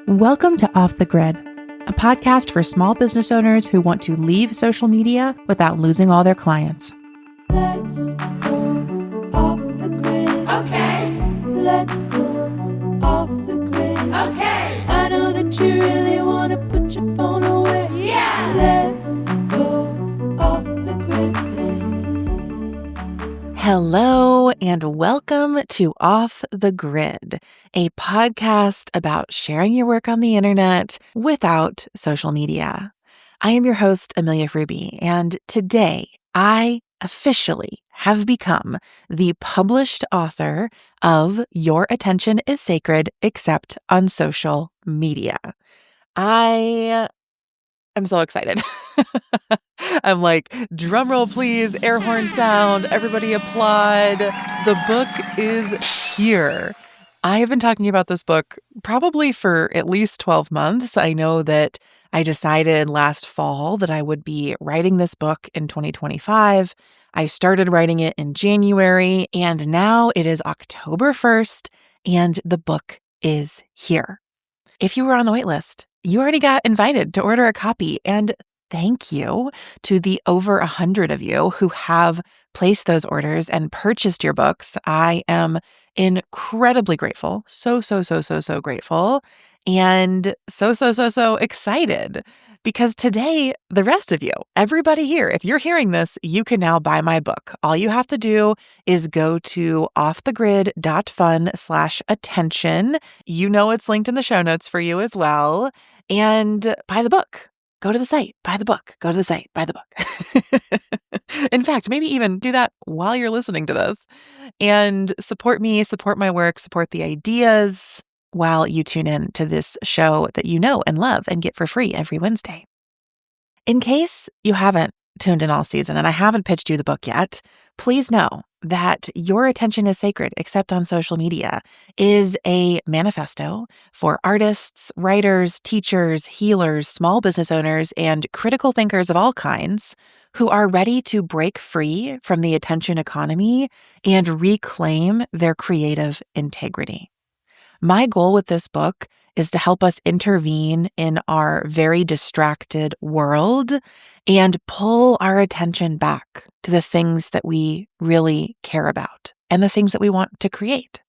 Welcome to Off the Grid, a podcast for small business owners who want to leave social media without losing all their clients. Let's go off the grid. Okay. Let's go off the grid. Okay. I know that you really want to put your phone away. Yeah. Let's go off the grid. Hello and welcome to Off the Grid, a podcast about sharing your work on the internet without social media. I am your host, Amelia Ruby, and today I officially have become the published author of Your Attention is Sacred Except on Social Media. I am so excited. I'm like, drum roll please, air horn sound, everybody applaud. The book is here. I have been talking about this book probably for at least 12 months. I know that I decided last fall that I would be writing this book in 2025. I started writing it in January, and now it is October 1st, and the book is here. If you were on the wait list, you already got invited to order a copy, and thank you to the over 100 of you who have placed those orders and purchased your books. I am incredibly grateful. So grateful. And so excited. Because today, the rest of you, everybody here, if you're hearing this, you can now buy my book. All you have to do is go to offthegrid.fun/attention. You know it's linked in the show notes for you as well. And buy the book. Go to the site, buy the book. Go to the site, buy the book. In fact, maybe even do that while you're listening to this. And support me, support my work, support the ideas while you tune in to this show that you know and love and get for free every Wednesday. In case you haven't tuned in all season and I haven't pitched you the book yet, please know that Your Attention is Sacred Except on Social Media is a manifesto for artists, writers, teachers, healers, small business owners, and critical thinkers of all kinds who are ready to break free from the attention economy and reclaim their creative integrity. My goal with this book is to help us intervene in our very distracted world and pull our attention back to the things that we really care about and the things that we want to create.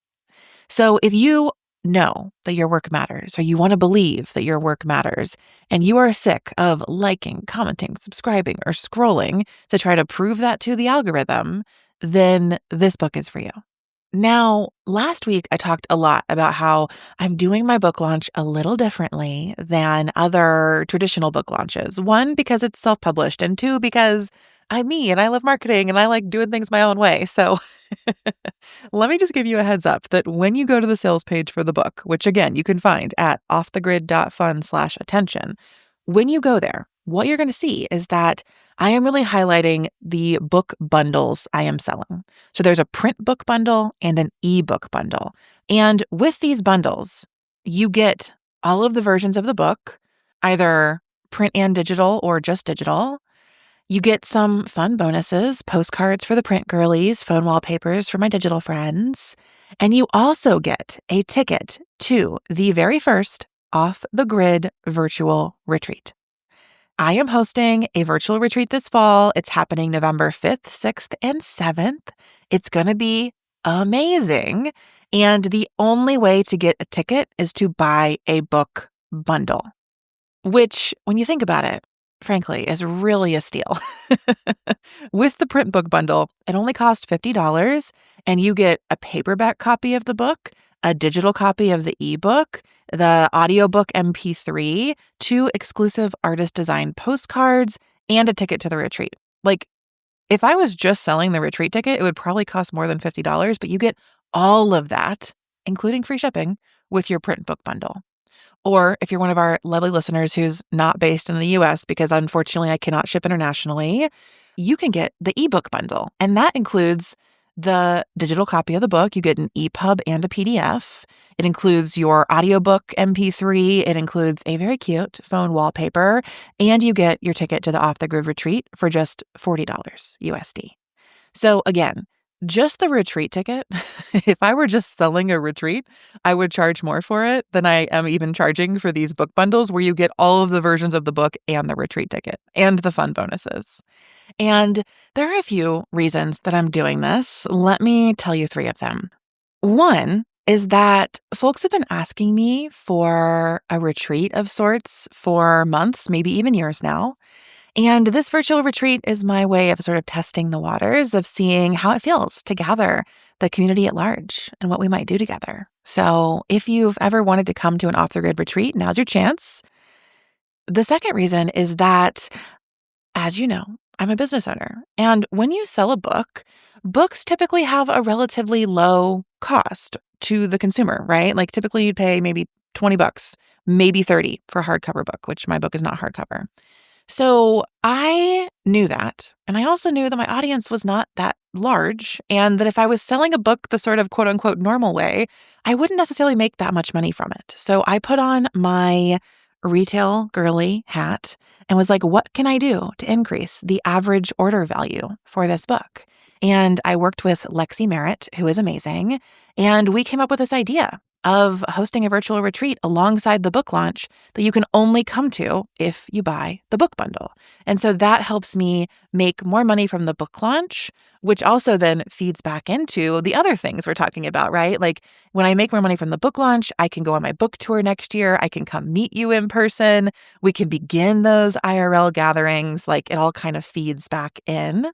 So if you know that your work matters, or you want to believe that your work matters, and you are sick of liking, commenting, subscribing, or scrolling to try to prove that to the algorithm, then this book is for you. Now, last week, I talked a lot about how I'm doing my book launch a little differently than other traditional book launches. One, because it's self-published, and two, because I'm me and I love marketing and I like doing things my own way. So let me just give you a heads up that when you go to the sales page for the book, which again, you can find at offthegrid.fun/attention, when you go there, what you're going to see is that I am really highlighting the book bundles I am selling. So there's a print book bundle and an ebook bundle. And with these bundles, you get all of the versions of the book, either print and digital or just digital. You get some fun bonuses, postcards for the print girlies, phone wallpapers for my digital friends. And you also get a ticket to the very first Off the Grid virtual retreat. I am hosting a virtual retreat this fall. It's happening November 5th, 6th, and 7th. It's going to be amazing. And the only way to get a ticket is to buy a book bundle, which, when you think about it, frankly, is really a steal. With the print book bundle, it only costs $50, and you get a paperback copy of the book, a digital copy of the ebook, the audiobook MP3, 2 exclusive artist design postcards, and a ticket to the retreat. Like, if I was just selling the retreat ticket, it would probably cost more than $50, but you get all of that, including free shipping, with your print book bundle. Or if you're one of our lovely listeners who's not based in the US, because unfortunately I cannot ship internationally, you can get the ebook bundle. And that includes the digital copy of the book. You get an EPUB and a PDF. It includes your audiobook MP3. It includes a very cute phone wallpaper. And you get your ticket to the Off the Grid retreat for just $40 USD. So again, just the retreat ticket, if I were just selling a retreat, I would charge more for it than I am even charging for these book bundles where you get all of the versions of the book and the retreat ticket and the fun bonuses. And there are a few reasons that I'm doing this. Let me tell you three of them. One is that folks have been asking me for a retreat of sorts for months, maybe even years now. And this virtual retreat is my way of sort of testing the waters of seeing how it feels to gather the community at large and what we might do together. So if you've ever wanted to come to an off the grid retreat, now's your chance. The second reason is that, as you know, I'm a business owner. And when you sell a book, books typically have a relatively low cost to the consumer, right? Like typically you'd pay maybe $20, maybe 30 for a hardcover book, which my book is not hardcover. So I knew that. And I also knew that my audience was not that large, and that if I was selling a book the sort of quote unquote normal way, I wouldn't necessarily make that much money from it. So I put on my retail girly hat and was like, what can I do to increase the average order value for this book? And I worked with Lexi Merritt, who is amazing, and we came up with this idea of hosting a virtual retreat alongside the book launch that you can only come to if you buy the book bundle. And so that helps me make more money from the book launch, which also then feeds back into the other things we're talking about, right? Like when I make more money from the book launch, I can go on my book tour next year. I can come meet you in person. We can begin those IRL gatherings. Like it all kind of feeds back in.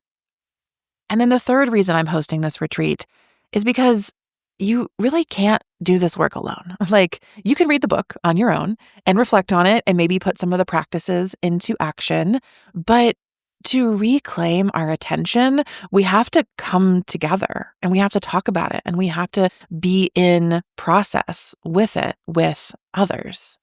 And then the third reason I'm hosting this retreat is because you really can't do this work alone. Like you can read the book on your own and reflect on it and maybe put some of the practices into action. But to reclaim our attention, we have to come together and we have to talk about it and we have to be in process with it with others.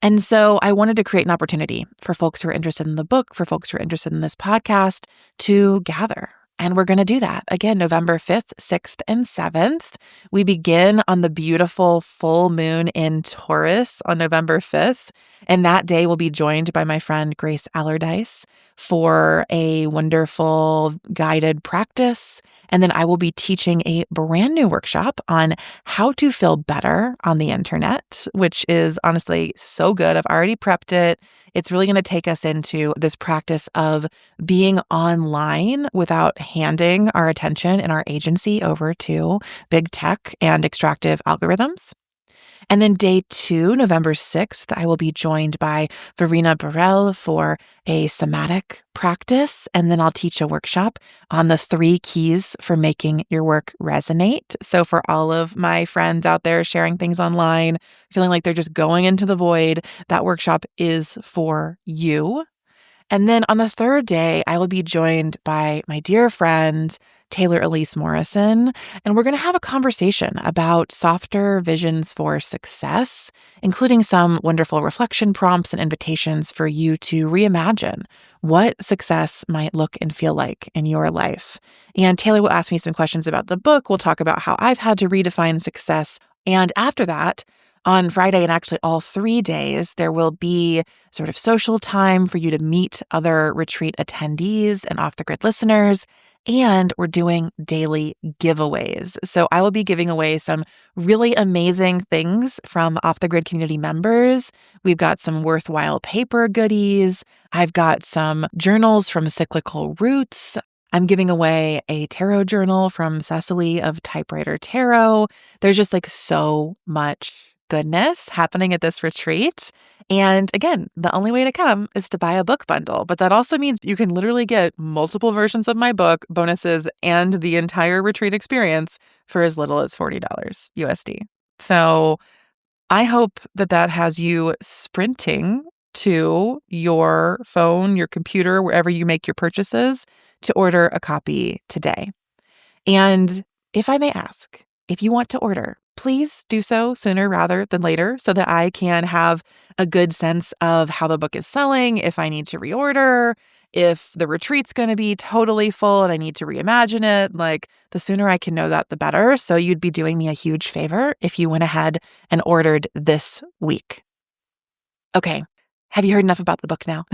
And so I wanted to create an opportunity for folks who are interested in the book, for folks who are interested in this podcast to gather. And we're going to do that again, November 5th, 6th, and 7th. We begin on the beautiful full moon in Taurus on November 5th. And that day we'll be joined by my friend Grace Allardyce for a wonderful guided practice. And then I will be teaching a brand new workshop on how to feel better on the internet, which is honestly so good. I've already prepped it. It's really going to take us into this practice of being online without handing our attention and our agency over to big tech and extractive algorithms. And then day 2, November 6th, I will be joined by Verena Burrell for a somatic practice. And then I'll teach a workshop on the 3 keys for making your work resonate. So for all of my friends out there sharing things online, feeling like they're just going into the void, that workshop is for you. And then on the third day, I will be joined by my dear friend, Taylor Elise Morrison, and we're going to have a conversation about softer visions for success, including some wonderful reflection prompts and invitations for you to reimagine what success might look and feel like in your life. And Taylor will ask me some questions about the book. We'll talk about how I've had to redefine success. And after that, on Friday and actually all 3 days, there will be sort of social time for you to meet other retreat attendees and off-the-grid listeners. And we're doing daily giveaways. So I will be giving away some really amazing things from off-the-grid community members. We've got some worthwhile paper goodies. I've got some journals from Cyclical Roots. I'm giving away a tarot journal from Cecily of Typewriter Tarot. There's just like so much goodness happening at this retreat. And again, the only way to come is to buy a book bundle. But that also means you can literally get multiple versions of my book, bonuses, and the entire retreat experience for as little as $40 USD. So I hope that that has you sprinting to your phone, your computer, wherever you make your purchases to order a copy today. And if I may ask, if you want to order, please do so sooner rather than later so that I can have a good sense of how the book is selling, if I need to reorder, if the retreat's going to be totally full and I need to reimagine it. Like the sooner I can know that, the better. So you'd be doing me a huge favor if you went ahead and ordered this week. Okay. Have you heard enough about the book now?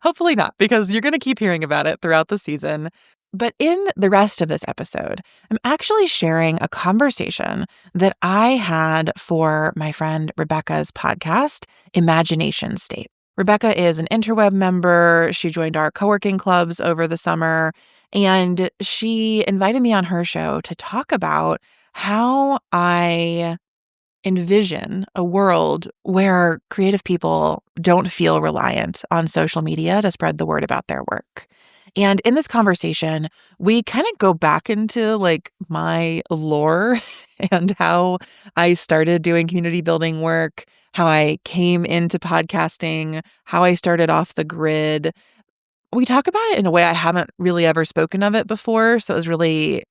Hopefully not, because you're going to keep hearing about it throughout the season. But in the rest of this episode, I'm actually sharing a conversation that I had for my friend Rebecca's podcast, Imagination State. Rebecca is an interweb member. She joined our co-working clubs over the summer, and she invited me on her show to talk about how I envision a world where creative people don't feel reliant on social media to spread the word about their work. And in this conversation, we kind of go back into like my lore and how I started doing community building work, how I came into podcasting, how I started off the grid. We talk about it in a way I haven't really ever spoken of it before. So it was really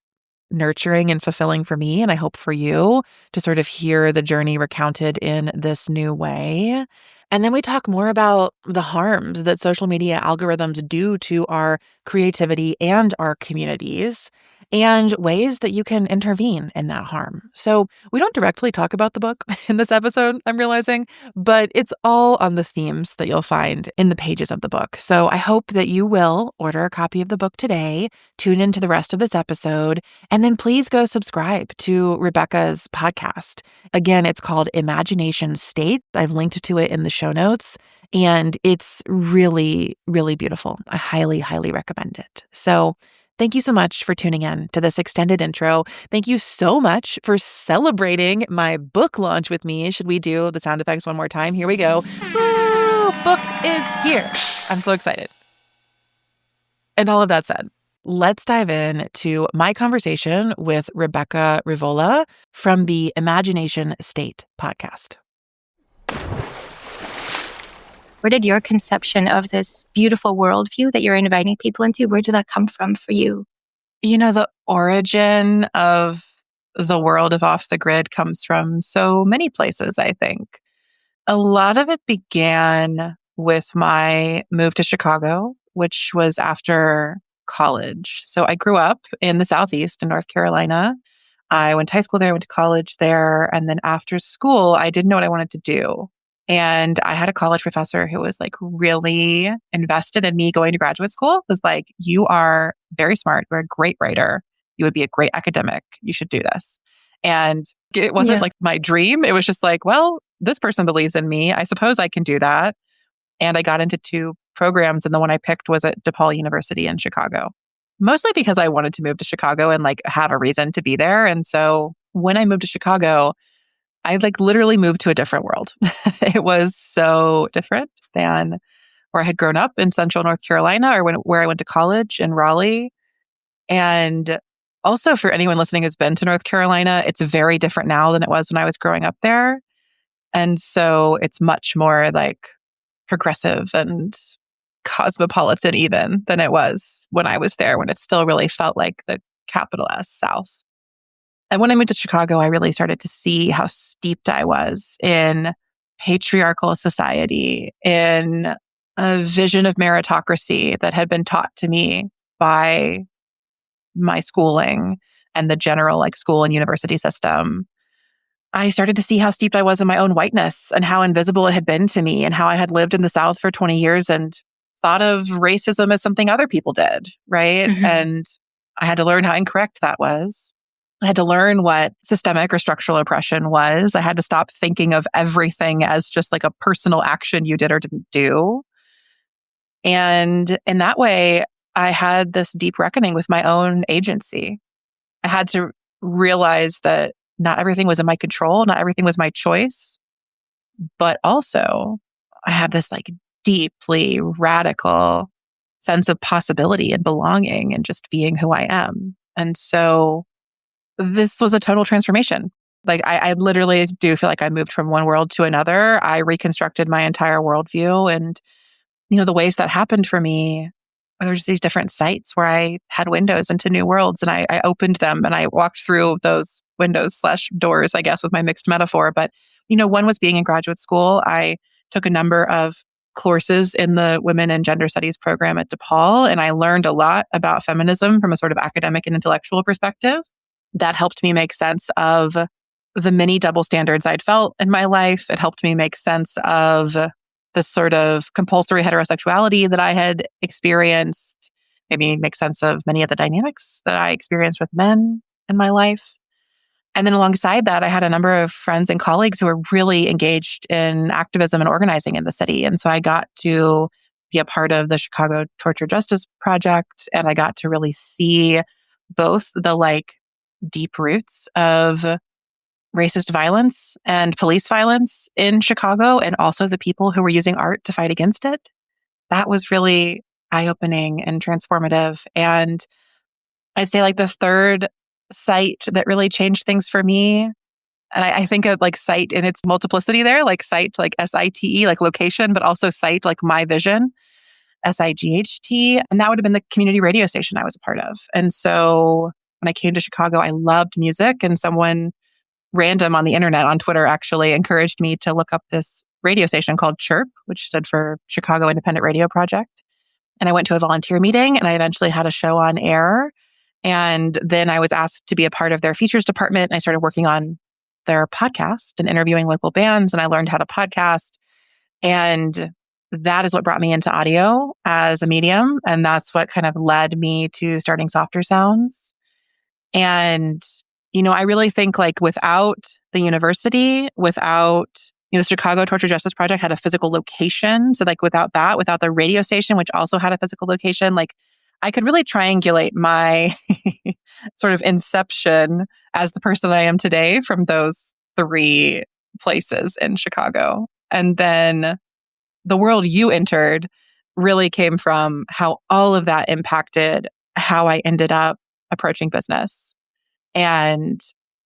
nurturing and fulfilling for me, and I hope for you to sort of hear the journey recounted in this new way. And then we talk more about the harms that social media algorithms do to our creativity and our communities and ways that you can intervene in that harm. So we don't directly talk about the book in this episode, I'm realizing, but it's all on the themes that you'll find in the pages of the book. So I hope that you will order a copy of the book today, tune into the rest of this episode, and then please go subscribe to Rebecca's podcast. Again, it's called Imagination State. I've linked to it in the show notes, and it's really, really beautiful. I highly, highly recommend it. So thank you so much for tuning in to this extended intro. Thank you so much for celebrating my book launch with me. Should we do the sound effects one more time? Here we go. Woo! Book is here. I'm so excited. And all of that said, let's dive in to my conversation with Rebecca Rivola from the Imagination State podcast. Where did your conception of this beautiful worldview that you're inviting people into, where did that come from for you? You know, the origin of the world of Off the Grid comes from so many places, I think. A lot of it began with my move to Chicago, which was after college. So I grew up in the Southeast in North Carolina. I went to high school there, went to college there. And then after school, I didn't know what I wanted to do. And I had a college professor who was like really invested in me going to graduate school. Was like, you are very smart. You're a great writer. You would be a great academic. You should do this. And it wasn't like my dream. It was just like, well, this person believes in me. I suppose I can do that. And I got into two programs, and the one I picked was at DePaul University in Chicago, mostly because I wanted to move to Chicago and like have a reason to be there. And so when I moved to Chicago, I like literally moved to a different world. It was so different than where I had grown up in central North Carolina or where I went to college in Raleigh. And also for anyone listening who's been to North Carolina, it's very different now than it was when I was growing up there. And so it's much more like progressive and cosmopolitan even than it was when I was there, when it still really felt like the capital S South. And when I moved to Chicago, I really started to see how steeped I was in patriarchal society, in a vision of meritocracy that had been taught to me by my schooling and the general like school and university system. I started to see how steeped I was in my own whiteness and how invisible it had been to me, and how I had lived in the South for 20 years and thought of racism as something other people did, right? Mm-hmm. And I had to learn how incorrect that was. I had to learn what systemic or structural oppression was. I had to stop thinking of everything as just like a personal action you did or didn't do. And in that way, I had this deep reckoning with my own agency. I had to realize that not everything was in my control, not everything was my choice, but also I had this like deeply radical sense of possibility and belonging and just being who I am. And so this was a total transformation. Like I literally do feel like I moved from one world to another. I reconstructed my entire worldview, and the ways that happened for me, there's these different sites where I had windows into new worlds, and I opened them and I walked through those windows/doors, I guess, with my mixed metaphor. But, one was being in graduate school. I took a number of courses in the Women and Gender Studies program at DePaul, and I learned a lot about feminism from a sort of academic and intellectual perspective. That helped me make sense of the many double standards I'd felt in my life. It helped me make sense of the sort of compulsory heterosexuality that I had experienced. maybe make sense of many of the dynamics that I experienced with men in my life. And then alongside that, I had a number of friends and colleagues who were really engaged in activism and organizing in the city. And so I got to be a part of the Chicago Torture Justice Project. And I got to really see both the deep roots of racist violence and police violence in Chicago, and also the people who were using art to fight against it. That was really eye-opening and transformative. And I'd say the third site that really changed things for me, and I think of site in its multiplicity there, site, SITE, location, but also site, my vision, SIGHT. And that would have been the community radio station I was a part of. And so when I came to Chicago, I loved music, and someone random on the internet, on Twitter, actually encouraged me to look up this radio station called CHIRP, which stood for Chicago Independent Radio Project. And I went to a volunteer meeting, and I eventually had a show on air. And then I was asked to be a part of their features department. And I started working on their podcast and interviewing local bands. And I learned how to podcast. And that is what brought me into audio as a medium. And that's what kind of led me to starting Softer Sounds. And, I really think without the university, without, the Chicago Torture Justice Project had a physical location. So without that, without the radio station, which also had a physical location, I could really triangulate my sort of inception as the person I am today from those three places in Chicago. And then the world you entered really came from how all of that impacted how I ended up approaching business. And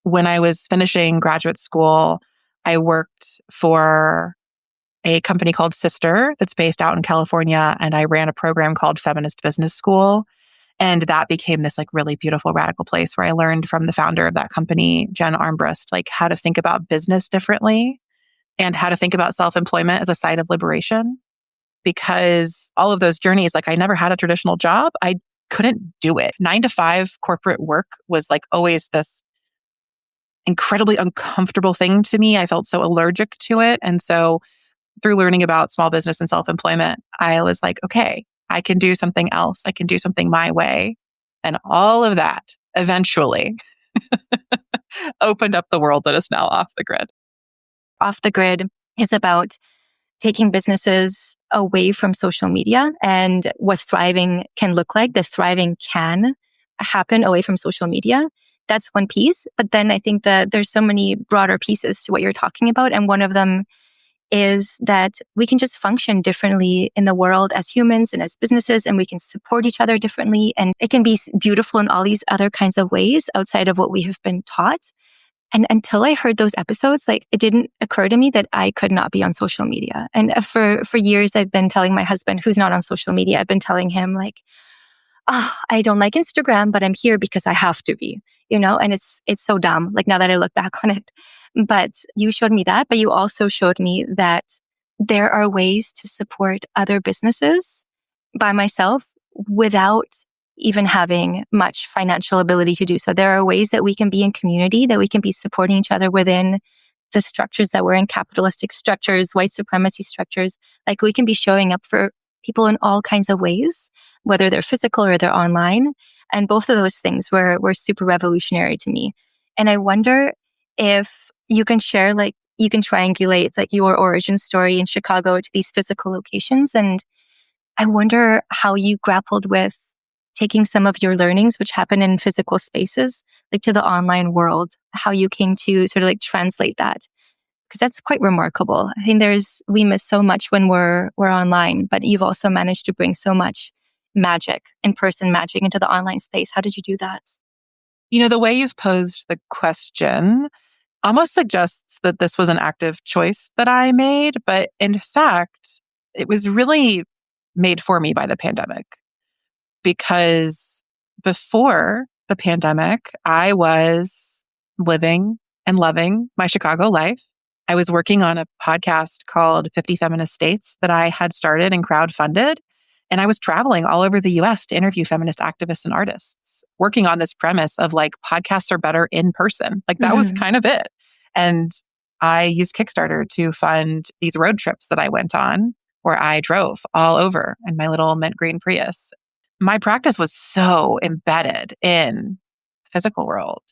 when I was finishing graduate school, I worked for a company called Sister that's based out in California. And I ran a program called Feminist Business School. And that became this really beautiful radical place where I learned from the founder of that company, Jen Armbrust, how to think about business differently and how to think about self-employment as a site of liberation. Because all of those journeys, I never had a traditional job. I couldn't do it. 9-to-5 corporate work was always this incredibly uncomfortable thing to me. I felt so allergic to it. And so through learning about small business and self-employment, I was okay, I can do something else. I can do something my way. And all of that eventually opened up the world that is now Off the Grid. Off the Grid is about taking businesses away from social media and what thriving can look like. The thriving can happen away from social media. That's one piece. But then I think that there's so many broader pieces to what you're talking about. And one of them is that we can just function differently in the world as humans and as businesses, and we can support each other differently. And it can be beautiful in all these other kinds of ways outside of what we have been taught. And until I heard those episodes, it didn't occur to me that I could not be on social media. And for years, I've been telling my husband, who's not on social media, I've been telling him I don't like Instagram, but I'm here because I have to be, and it's so dumb. Now that I look back on it, but you showed me that, but you also showed me that there are ways to support other businesses by myself without even having much financial ability to do so. There are ways that we can be in community, that we can be supporting each other within the structures that we're in, capitalistic structures, white supremacy structures. We can be showing up for people in all kinds of ways, whether they're physical or they're online. And both of those things were super revolutionary to me. And I wonder if you can share, you can triangulate your origin story in Chicago to these physical locations. And I wonder how you grappled with taking some of your learnings, which happen in physical spaces, to the online world, how you came to sort of translate that. Because that's quite remarkable. I think we miss so much when we're online, but you've also managed to bring so much magic, in-person magic, into the online space. How did you do that? The way you've posed the question almost suggests that this was an active choice that I made, but in fact, it was really made for me by the pandemic. Because before the pandemic, I was living and loving my Chicago life. I was working on a podcast called 50 Feminist States that I had started and crowdfunded. And I was traveling all over the US to interview feminist activists and artists, working on this premise of podcasts are better in person. That was kind of it. And I used Kickstarter to fund these road trips that I went on where I drove all over in my little mint green Prius. my practice was so embedded in the physical world.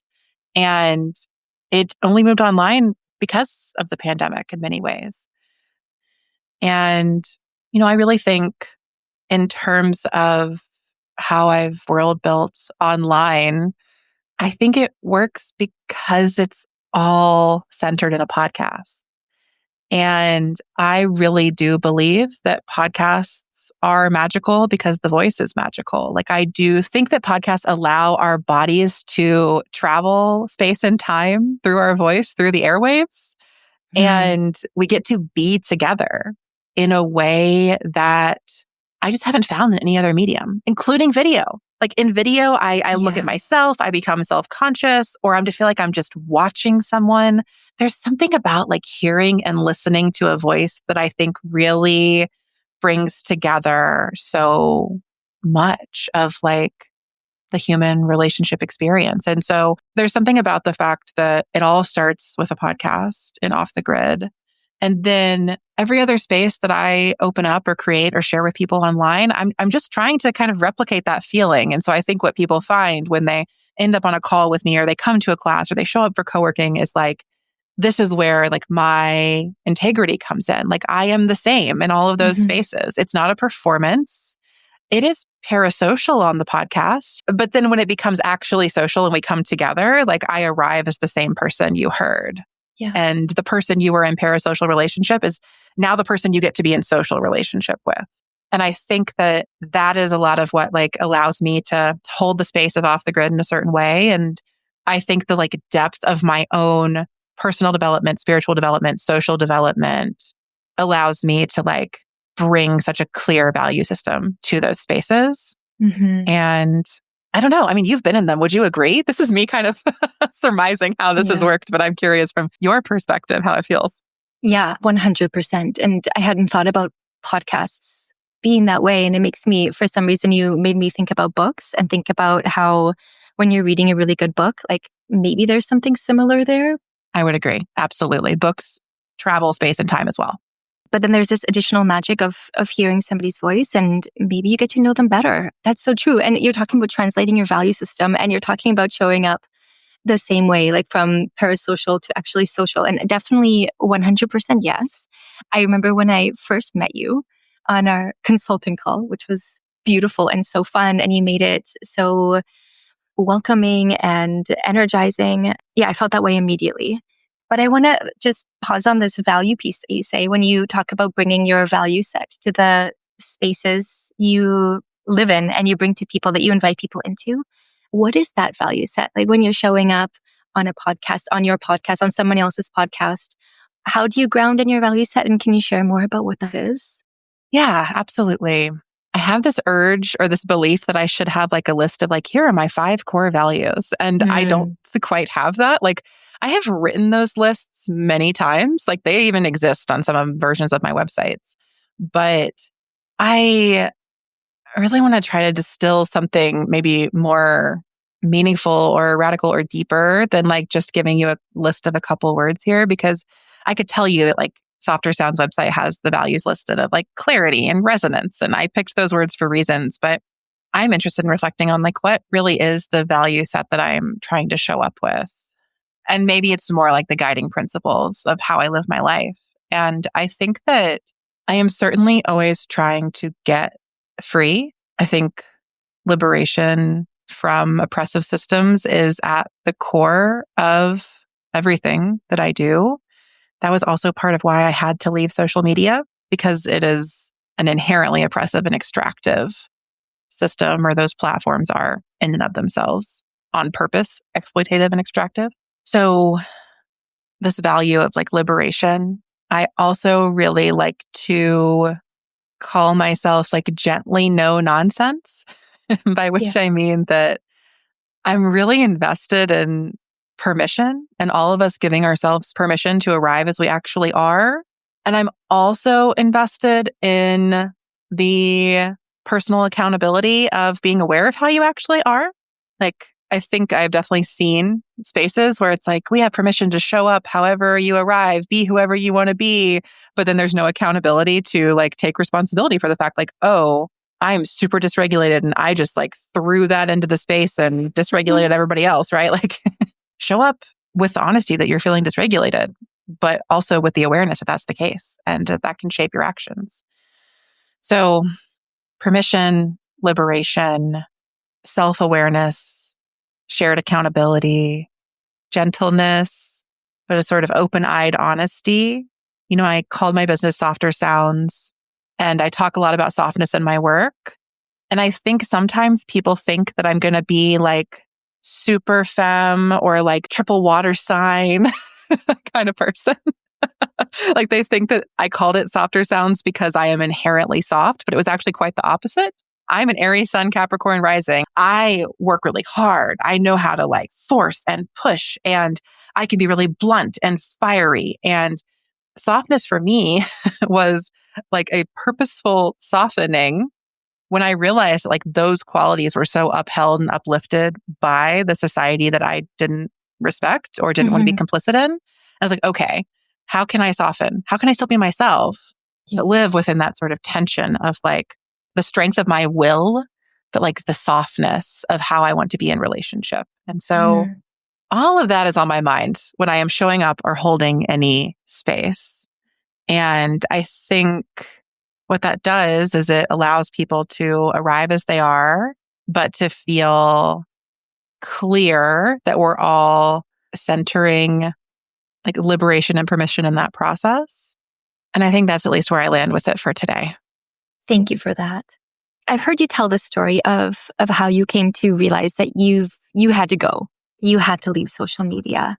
And it only moved online because of the pandemic in many ways. And, I really think in terms of how I've world built online, I think it works because it's all centered in a podcast. And I really do believe that podcasts are magical because the voice is magical. Like, I do think that podcasts allow our bodies to travel space and time through our voice, through the airwaves. And we get to be together in a way that I just haven't found in any other medium, including video. Like in video, I look at myself, I become self-conscious, or I'm to feel like I'm just watching someone. There's something about like hearing and listening to a voice that I think really brings together so much of like the human relationship experience. And so there's something about the fact that it all starts with a podcast and Off the Grid. And then every other space that I open up or create or share with people online, I'm just trying to kind of replicate that feeling. And so I think what people find when they end up on a call with me or they come to a class or they show up for co-working is like, this is where like my integrity comes in. Like I am the same in all of those spaces. It's not a performance. It is parasocial on the podcast. But then when it becomes actually social and we come together, like I arrive as the same person you heard. Yeah. And the person you were in parasocial relationship is now the person you get to be in social relationship with. And I think that that is a lot of what like allows me to hold the space of Off the Grid in a certain way. And I think the like depth of my own personal development, spiritual development, social development allows me to like bring such a clear value system to those spaces. And I don't know. I mean, you've been in them. Would you agree? This is me kind of surmising how this has worked, but I'm curious from your perspective how it feels. Yeah, 100%. And I hadn't thought about podcasts being that way. And it makes me, for some reason, you made me think about books and think about how when you're reading a really good book, like maybe there's something similar there. I would agree. Absolutely. Books travel space and time as well. But then there's this additional magic of hearing somebody's voice and maybe you get to know them better. That's so true. And you're talking about translating your value system and you're talking about showing up the same way, like from parasocial to actually social. And definitely 100% yes. I remember when I first met you on our consulting call, which was beautiful and so fun. And you made it so welcoming and energizing. Yeah, I felt that way immediately. But I want to just pause on this value piece that you say when you talk about bringing your value set to the spaces you live in and you bring to people that you invite people into. What is that value set? Like when you're showing up on a podcast, on your podcast, on someone else's podcast, how do you ground in your value set? And can you share more about what that is? Yeah, absolutely. I have this urge or this belief that I should have like a list of like, here are my 5 core values. And I don't quite have that. Like I have written those lists many times. Like they even exist on some versions of my websites. But I really want to try to distill something maybe more meaningful or radical or deeper than like just giving you a list of a couple words here, because I could tell you that like Softer Sounds website has the values listed of like clarity and resonance. And I picked those words for reasons, but I'm interested in reflecting on like what really is the value set that I'm trying to show up with. And maybe it's more like the guiding principles of how I live my life. And I think that I am certainly always trying to get free. I think liberation from oppressive systems is at the core of everything that I do. That was also part of why I had to leave social media, because it is an inherently oppressive and extractive system, or those platforms are in and of themselves on purpose, exploitative and extractive. So this value of like liberation, I also really like to call myself like gently no nonsense, by which I mean that I'm really invested in permission and all of us giving ourselves permission to arrive as we actually are. And I'm also invested in the personal accountability of being aware of how you actually are. Like, I think I've definitely seen spaces where it's like, we have permission to show up however you arrive, be whoever you want to be. But then there's no accountability to like take responsibility for the fact like, oh, I'm super dysregulated and I just like threw that into the space and dysregulated everybody else, right? Like show up with the honesty that you're feeling dysregulated, but also with the awareness that that's the case and that can shape your actions. So permission, liberation, self-awareness, shared accountability, gentleness, but a sort of open-eyed honesty. I called my business Softer Sounds, and I talk a lot about softness in my work. And I think sometimes people think that I'm going to be like super femme or like triple water sign kind of person. Like they think that I called it Softer Sounds because I am inherently soft, but it was actually quite the opposite. I'm an Aries Sun Capricorn rising. I work really hard. I know how to like force and push, and I can be really blunt and fiery. And softness for me was like a purposeful softening when I realized like those qualities were so upheld and uplifted by the society that I didn't respect or didn't want to be complicit in. I was like, okay, how can I soften? How can I still be myself, but live within that sort of tension of like the strength of my will, but like the softness of how I want to be in relationship. And so all of that is on my mind when I am showing up or holding any space. And I think what that does is it allows people to arrive as they are, but to feel clear that we're all centering like liberation and permission in that process. And I think that's at least where I land with it for today. Thank you for that. I've heard you tell the story of how you came to realize that you had to go. You had to leave social media.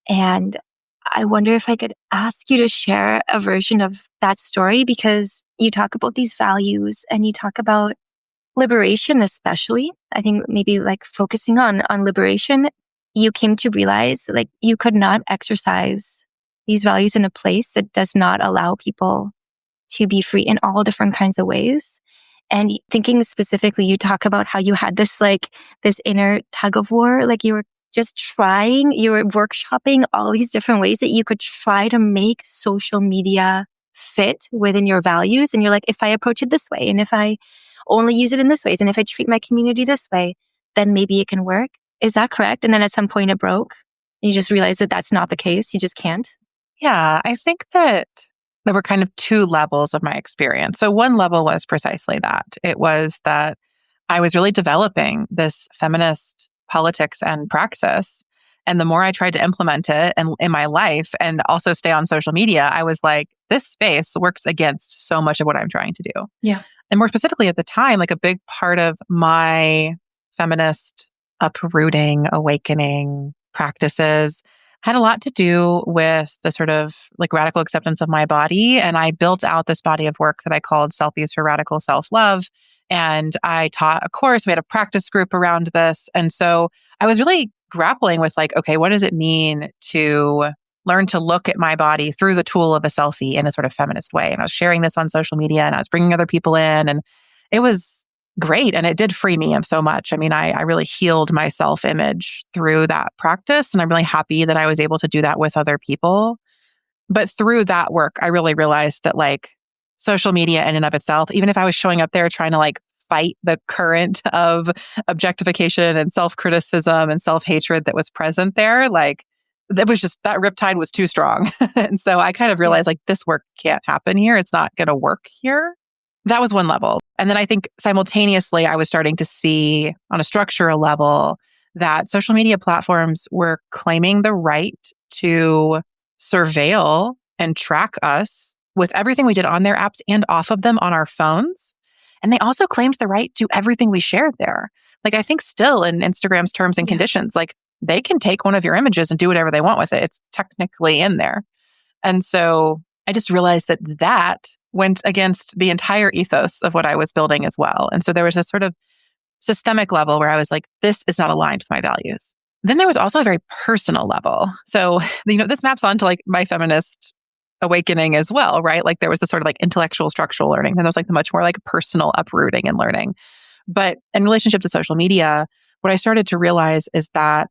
And I wonder if I could ask you to share a version of that story, because you talk about these values and you talk about liberation, especially. I think maybe like focusing on liberation, you came to realize like you could not exercise these values in a place that does not allow people to be free in all different kinds of ways. And thinking specifically, you talk about how you had this inner tug of war, like you were just trying, you were workshopping all these different ways that you could try to make social media fit within your values. And you're like, if I approach it this way, and if I only use it in this ways, and if I treat my community this way, then maybe it can work. Is that correct? And then at some point it broke and you just realized that that's not the case. You just can't. Yeah, I think that there were kind of two levels of my experience. So one level was precisely that. It was that I was really developing this feminist politics and praxis. And the more I tried to implement it and in my life and also stay on social media, I was like, this space works against so much of what I'm trying to do. Yeah. And more specifically at the time, like a big part of my feminist uprooting, awakening practices had a lot to do with the sort of like radical acceptance of my body. And I built out this body of work that I called Selfies for Radical Self-Love. And I taught a course, we had a practice group around this. And so I was really grappling with like, okay, what does it mean to learn to look at my body through the tool of a selfie in a sort of feminist way? And I was sharing this on social media and I was bringing other people in, and it was great. And it did free me of so much. I mean, I really healed my self-image through that practice. And I'm really happy that I was able to do that with other people. But through that work, I really realized that like social media in and of itself, even if I was showing up there trying to like fight the current of objectification and self-criticism and self-hatred that was present there, like that was just, that riptide was too strong. And so I kind of realized like this work can't happen here. It's not going to work here. That was one level. And then I think simultaneously, I was starting to see on a structural level that social media platforms were claiming the right to surveil and track us with everything we did on their apps and off of them on our phones. And they also claimed the right to everything we shared there. Like I think still in Instagram's terms and conditions, like they can take one of your images and do whatever they want with it. It's technically in there. And so I just realized that that went against the entire ethos of what I was building as well. And so there was this sort of systemic level where I was like, this is not aligned with my values. Then there was also a very personal level. So, this maps onto like my feminist awakening as well, right? Like there was this sort of like intellectual structural learning. Then there was like the much more like personal uprooting and learning. But in relationship to social media, what I started to realize is that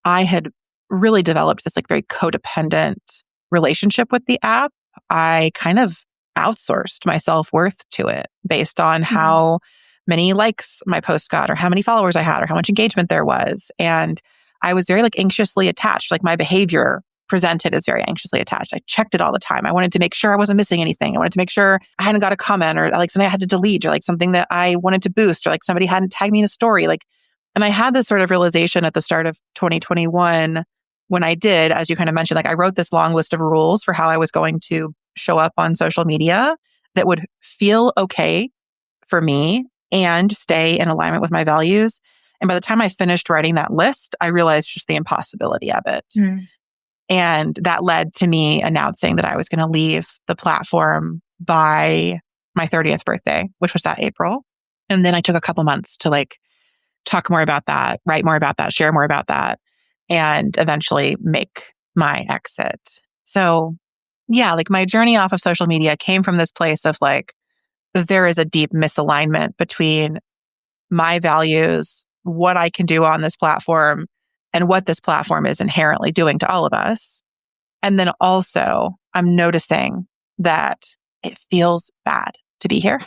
I had really developed this like very codependent relationship with the app. I kind of outsourced my self-worth to it based on how many likes my post got or how many followers I had or how much engagement there was. And I was very like anxiously attached. Like my behavior presented as very anxiously attached. I checked it all the time. I wanted to make sure I wasn't missing anything. I wanted to make sure I hadn't got a comment or like something I had to delete or like something that I wanted to boost or like somebody hadn't tagged me in a story. Like, and I had this sort of realization at the start of 2021 when I did, as you kind of mentioned, like I wrote this long list of rules for how I was going to show up on social media that would feel okay for me and stay in alignment with my values. And by the time I finished writing that list, I realized just the impossibility of it. And that led to me announcing that I was going to leave the platform by my 30th birthday, which was that April. And then I took a couple months to like talk more about that, write more about that, share more about that, and eventually make my exit. So yeah, like my journey off of social media came from this place of like, there is a deep misalignment between my values, what I can do on this platform, and what this platform is inherently doing to all of us. And then also, I'm noticing that it feels bad to be here.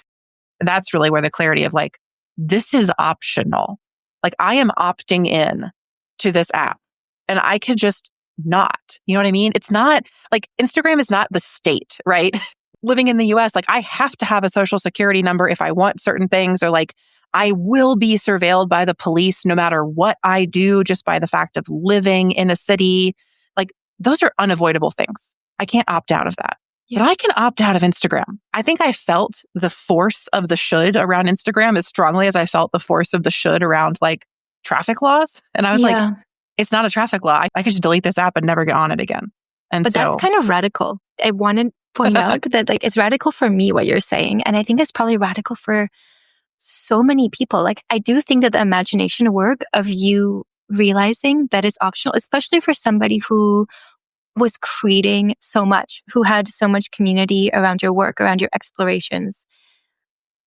And that's really where the clarity of like, this is optional. Like I am opting in to this app and I could just not, you know what I mean? It's not like Instagram is not the state, right? Living in the US, like I have to have a social security number if I want certain things, or like I will be surveilled by the police no matter what I do just by the fact of living in a city. Like those are unavoidable things. I can't opt out of that. But I can opt out of Instagram. I think I felt the force of the should around Instagram as strongly as I felt the force of the should around like traffic laws. And I was like, it's not a traffic law. I could just delete this app and never get on it again. And But that's kind of radical. I want to point out that like it's radical for me, what you're saying. And I think it's probably radical for so many people. Like I do think that the imagination work of you realizing that is optional, especially for somebody who was creating so much, who had so much community around your work, around your explorations.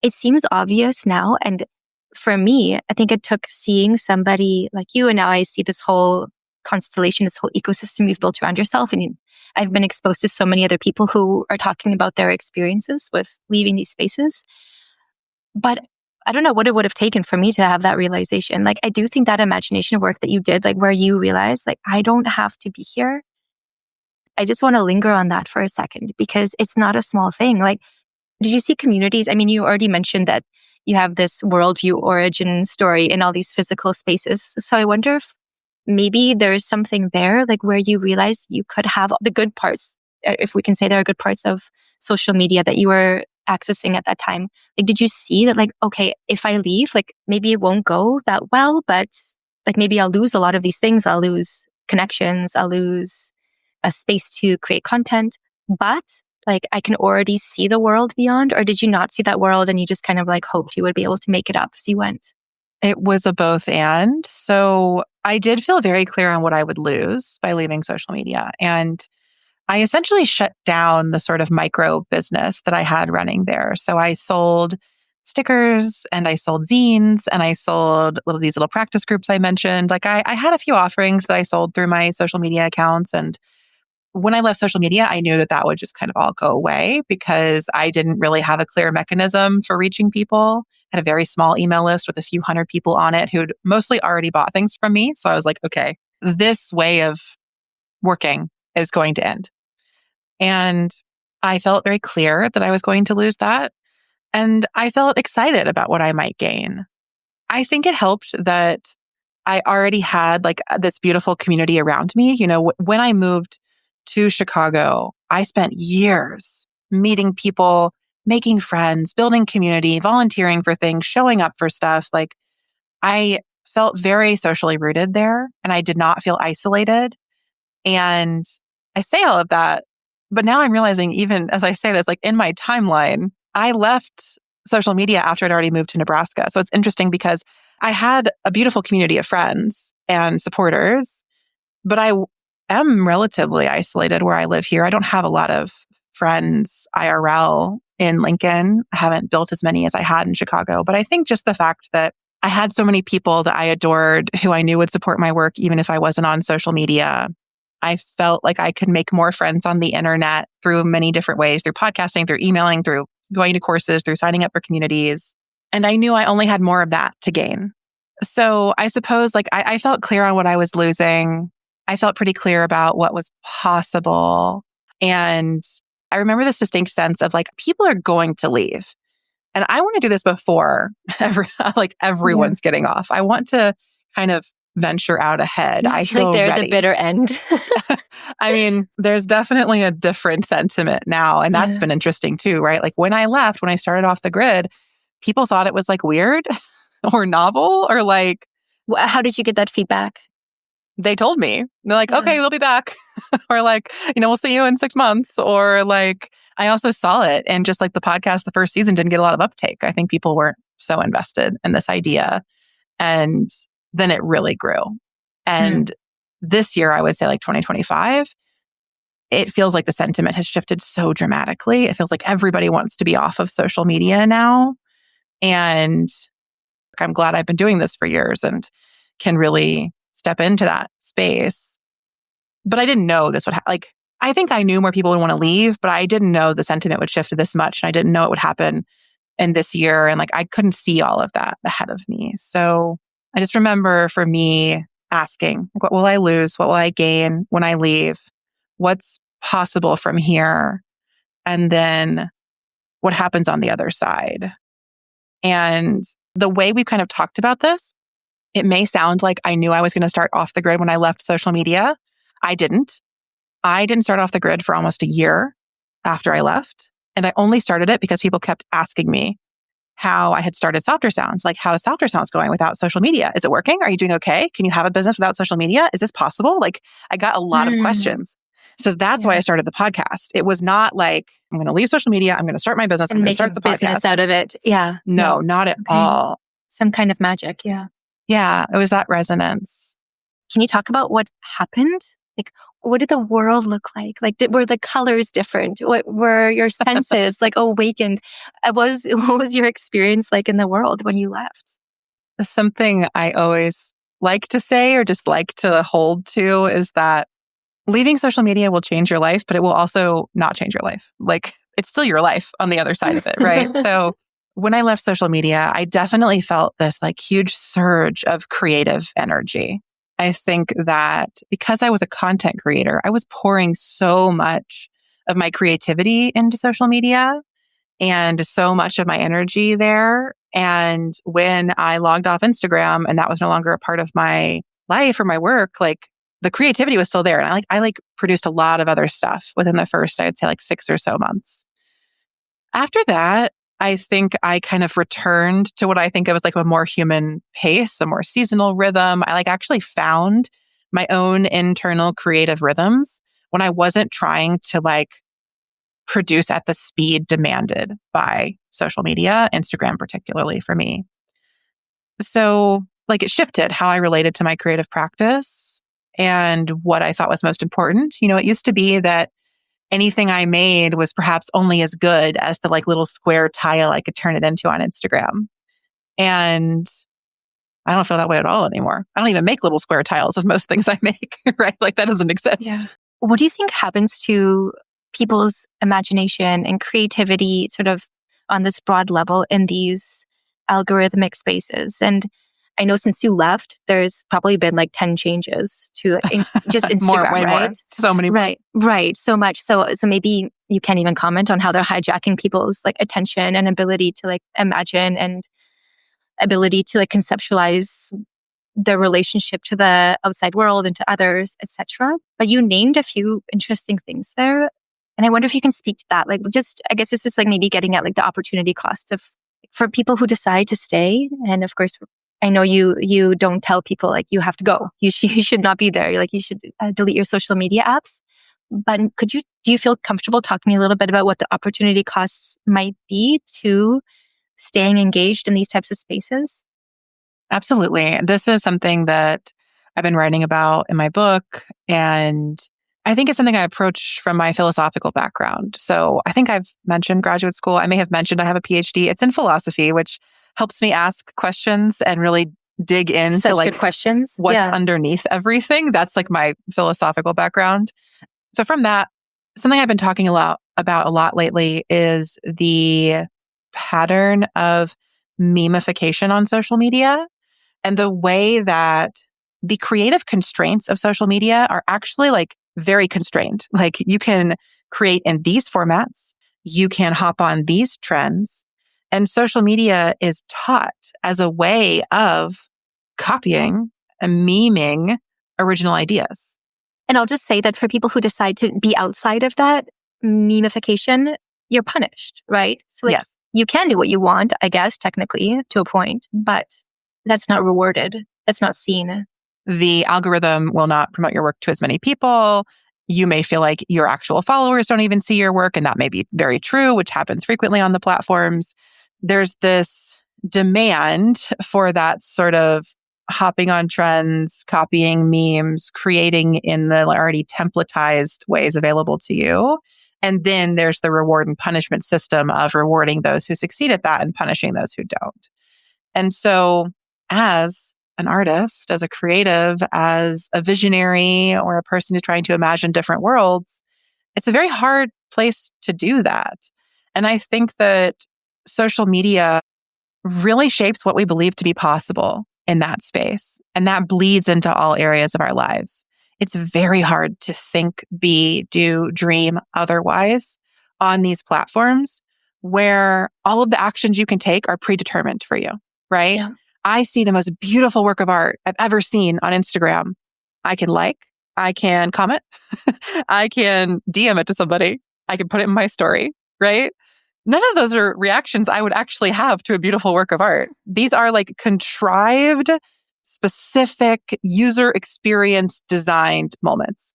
It seems obvious now. And for me, I think it took seeing somebody like you, and now I see this whole constellation, this whole ecosystem you've built around yourself. And I've been exposed to so many other people who are talking about their experiences with leaving these spaces. But I don't know what it would have taken for me to have that realization. Like, I do think that imagination work that you did, like where you realized, like, I don't have to be here. I just want to linger on that for a second because it's not a small thing. Like, did you see communities? I mean, you already mentioned that you have this worldview origin story in all these physical spaces. So I wonder if maybe there's something there, like where you realized you could have the good parts, if we can say there are good parts of social media that you were accessing at that time. Like, did you see that, like, okay, if I leave, like maybe it won't go that well, but like maybe I'll lose a lot of these things. I'll lose connections. I'll lose a space to create content, but like I can already see the world beyond. Or did you not see that world and you just kind of like hoped you would be able to make it up as you went? It was a both and. So I did feel very clear on what I would lose by leaving social media. And I essentially shut down the sort of micro business that I had running there. So I sold stickers and I sold zines and I sold these little practice groups I mentioned. Like I had a few offerings that I sold through my social media accounts. And when I left social media, I knew that that would just kind of all go away because I didn't really have a clear mechanism for reaching people. I had a very small email list with a few hundred people on it who'd mostly already bought things from me. So I was like, okay, this way of working is going to end. And I felt very clear that I was going to lose that. And I felt excited about what I might gain. I think it helped that I already had like this beautiful community around me. You know, when I moved to Chicago, I spent years meeting people, making friends, building community, volunteering for things, showing up for stuff. Like I felt very socially rooted there and I did not feel isolated. And I say all of that, but now I'm realizing even as I say this, like in my timeline, I left social media after I'd already moved to Nebraska. So it's interesting because I had a beautiful community of friends and supporters, but I am relatively isolated where I live here. I don't have a lot of friends IRL in Lincoln. I haven't built as many as I had in Chicago, but I think just the fact that I had so many people that I adored who I knew would support my work, even if I wasn't on social media. I felt like I could make more friends on the internet through many different ways, through podcasting, through emailing, through going to courses, through signing up for communities. And I knew I only had more of that to gain. So I suppose like I felt clear on what I was losing. I felt pretty clear about what was possible. And I remember this distinct sense of like, people are going to leave. And I want to do this before everyone's getting off. I want to kind of venture out ahead. I feel like they're ready. the bitter end. I mean, there's definitely a different sentiment now. And that's been interesting too, right? Like when I left, when I started off the grid, people thought it was like weird or novel or like. How did you get that feedback? They told me. They're like, okay, we'll be back. Or like, we'll see you in 6 months. Or like, I also saw it. And just like the podcast, the first season didn't get a lot of uptake. I think people weren't so invested in this idea. And then it really grew. And this year, I would say like 2025, it feels like the sentiment has shifted so dramatically. It feels like everybody wants to be off of social media now. And I'm glad I've been doing this for years and can really step into that space. But I didn't know this would I think I knew more people would want to leave, but I didn't know the sentiment would shift this much. And I didn't know it would happen in this year. And like, I couldn't see all of that ahead of me. So I just remember for me asking, what will I lose? What will I gain when I leave? What's possible from here? And then what happens on the other side? And the way we've kind of talked about this, it may sound like I knew I was going to start off the grid when I left social media. I didn't. I didn't start off the grid for almost a year after I left. And I only started it because people kept asking me how I had started Softer Sounds. Like, how is Softer Sounds going without social media? Is it working? Are you doing okay? Can you have a business without social media? Is this possible? Like, I got a lot of questions. So that's why I started the podcast. It was not like, I'm going to leave social media. I'm going to start my business. I'm going to start the business podcast out of it. Yeah. No, not at all. Some kind of magic. Yeah. Yeah. It was that resonance. Can you talk about what happened? Like, what did the world look like? Like, were the colors different? What were your senses like awakened? What was your experience like in the world when you left? Something I always like to say or just like to hold to is that leaving social media will change your life, but it will also not change your life. Like, it's still your life on the other side of it, right? So when I left social media, I definitely felt this like huge surge of creative energy. I think that because I was a content creator, I was pouring so much of my creativity into social media and so much of my energy there. And when I logged off Instagram and that was no longer a part of my life or my work, like the creativity was still there. And I produced a lot of other stuff within the first, I'd say 6 or so months. After that, I think I kind of returned to what I think of as like a more human pace, a more seasonal rhythm. I actually found my own internal creative rhythms when I wasn't trying to produce at the speed demanded by social media, Instagram particularly for me. So it shifted how I related to my creative practice and what I thought was most important. It used to be that anything I made was perhaps only as good as the little square tile I could turn it into on Instagram. And I don't feel that way at all anymore. I don't even make little square tiles of most things I make, right? That doesn't exist. Yeah. What do you think happens to people's imagination and creativity sort of on this broad level in these algorithmic spaces? And I know since you left, there's probably been 10 changes to just Instagram, way right? More. So many. Right. So much. So maybe you can't even comment on how they're hijacking people's attention and ability to imagine and ability to conceptualize their relationship to the outside world and to others, etc. But you named a few interesting things there. And I wonder if you can speak to that. I guess this is maybe getting at the opportunity cost of for people who decide to stay. And of course, I know you don't tell people you have to go. You should not be there. You should delete your social media apps. But do you feel comfortable talking a little bit about what the opportunity costs might be to staying engaged in these types of spaces? Absolutely. This is something that I've been writing about in my book. And I think it's something I approach from my philosophical background. So I think I've mentioned graduate school. I may have mentioned I have a PhD. It's in philosophy, which helps me ask questions and really dig into Such like good questions. what's Yeah. underneath everything. That's like my philosophical background. So from that, something I've been talking about a lot lately is the pattern of memification on social media and the way that the creative constraints of social media are actually like very constrained. Like you can create in these formats, you can hop on these trends, and social media is taught as a way of copying and memeing original ideas. And I'll just say that for people who decide to be outside of that memification, you're punished, right? So like Yes. you can do what you want, I guess, technically to a point, but that's not rewarded. That's not seen. The algorithm will not promote your work to as many people. You may feel like your actual followers don't even see your work, and that may be very true, which happens frequently on the platforms. There's this demand for that sort of hopping on trends, copying memes, creating in the already templatized ways available to you. And then there's the reward and punishment system of rewarding those who succeed at that and punishing those who don't. And so, as an artist, as a creative, as a visionary, or a person who's trying to imagine different worlds, it's a very hard place to do that. And I think that social media really shapes what we believe to be possible in that space. And that bleeds into all areas of our lives. It's very hard to think, be, do, dream otherwise on these platforms where all of the actions you can take are predetermined for you, right? Yeah. I see the most beautiful work of art I've ever seen on Instagram. I can comment, I can DM it to somebody, I can put it in my story, right? None of those are reactions I would actually have to a beautiful work of art. These are like contrived, specific, user experience designed moments.